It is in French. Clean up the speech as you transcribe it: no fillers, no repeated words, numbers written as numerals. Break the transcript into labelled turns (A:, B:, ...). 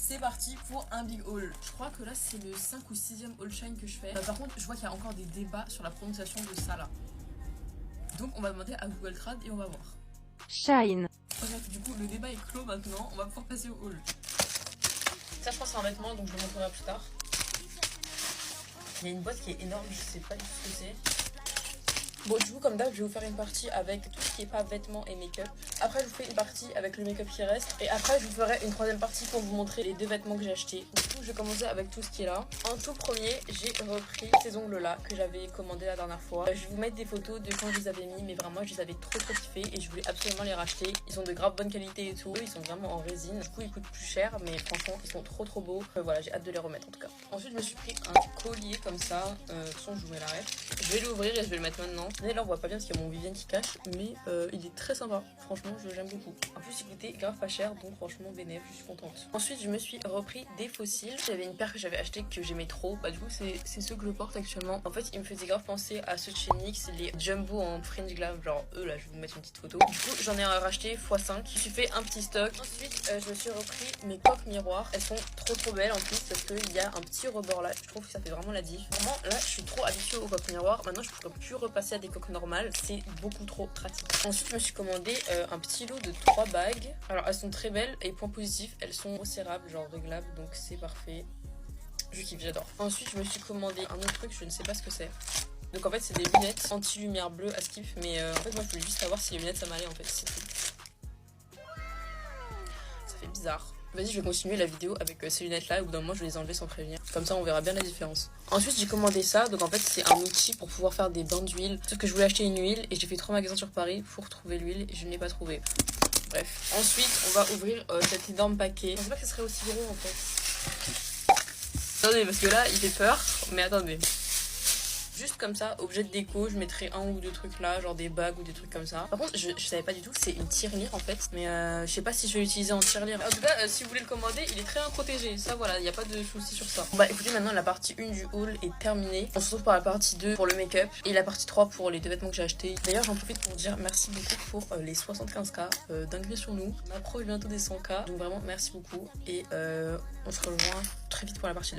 A: c'est parti pour un big haul. Je crois que là c'est le 5 ou 6e haul shine que je fais. Par contre je vois qu'il y a encore des débats sur la prononciation de ça là. Donc on va demander à Google Trad et on va voir.
B: Shine.
A: Bref, du coup le débat est clos maintenant, on va pouvoir passer au haul. Ça je pense c'est un vêtement donc je le montrerai plus tard. Il y a une boîte qui est énorme, je sais pas du tout ce que c'est. Bon du coup comme d'hab je vais vous faire une partie avec tout ce qui est pas vêtements et make-up. Après je vous fais une partie avec le make-up qui reste. Et après je vous ferai une troisième partie pour vous montrer les 2 vêtements que j'ai achetés. Du coup je vais commencer avec tout ce qui est là. En tout premier j'ai repris ces ongles là que j'avais commandé la dernière fois. Je vais vous mettre des photos de quand je les avais mis. Mais vraiment je les avais trop kiffés et je voulais absolument les racheter. Ils sont de grave bonne qualité et tout. Ils sont vraiment en résine. Du coup ils coûtent plus cher mais franchement ils sont trop beaux. Voilà j'ai hâte de les remettre en tout cas. Ensuite je me suis pris un collier comme ça. De toute façon je vous mets la ref. Je vais l'ouvrir et je vais le mettre maintenant. Là on voit pas bien parce qu'il y a mon Vivienne qui cache, mais il est très sympa, franchement j'aime beaucoup. En plus il coûtait grave pas cher, donc franchement bénéf, je suis contente. Ensuite je me suis repris des fossiles. J'avais une paire que j'avais acheté que j'aimais trop, du coup c'est ceux que je porte actuellement. En fait il me faisait grave penser à ceux de chez NYX, les Jumbo en fringe glove, genre eux là je vais vous mettre une petite photo. Du coup j'en ai racheté x5, je me suis fait un petit stock. Ensuite je me suis repris mes coques miroirs, elles sont trop belles en plus parce qu'il y a un petit rebord là, je trouve que ça fait vraiment la diff. Vraiment là je suis trop habituée aux coques miroirs, maintenant je pourrais plus repasser à des coques normales. C'est beaucoup trop pratique. Ensuite je me suis commandé un petit lot de 3 bagues. Alors elles sont très belles et point positif, elles sont resserrables, genre réglables, donc c'est parfait. Je kiffe, j'adore. Ensuite je me suis commandé un autre truc, je ne sais pas ce que c'est. Donc en fait c'est des lunettes anti-lumière bleue à skip, mais en fait moi je voulais juste savoir si les lunettes ça m'allait en fait, c'est tout. Ça fait bizarre. Vas-y je vais continuer la vidéo avec ces lunettes là et au bout d'un moment je vais les enlever sans prévenir. Comme ça on verra bien la différence. Ensuite j'ai commandé ça, donc en fait c'est un outil pour pouvoir faire des bains d'huile. Sauf que je voulais acheter une huile et j'ai fait 3 magasins sur Paris pour trouver l'huile et je ne l'ai pas trouvé. Bref. Ensuite on va ouvrir cet énorme paquet. Je pensais pas que ce serait aussi gros en fait. Attendez parce que là il fait peur, mais attendez. Juste comme ça, objet de déco, je mettrai 1 ou 2 trucs là, genre des bagues ou des trucs comme ça. Par contre, je savais pas du tout que c'est une tirelire en fait, mais je sais pas si je vais l'utiliser en tirelire. En tout cas, si vous voulez le commander, il est très protégé. Ça, voilà, il n'y a pas de souci sur ça. Bon, écoutez, maintenant la partie 1 du haul est terminée. On se retrouve pour la partie 2 pour le make-up et la partie 3 pour les 2 vêtements que j'ai achetés. D'ailleurs, j'en profite pour dire merci beaucoup pour les 75K dinguerie sur nous. On approche bientôt des 100K, donc vraiment merci beaucoup et on se rejoint très vite pour la partie 2.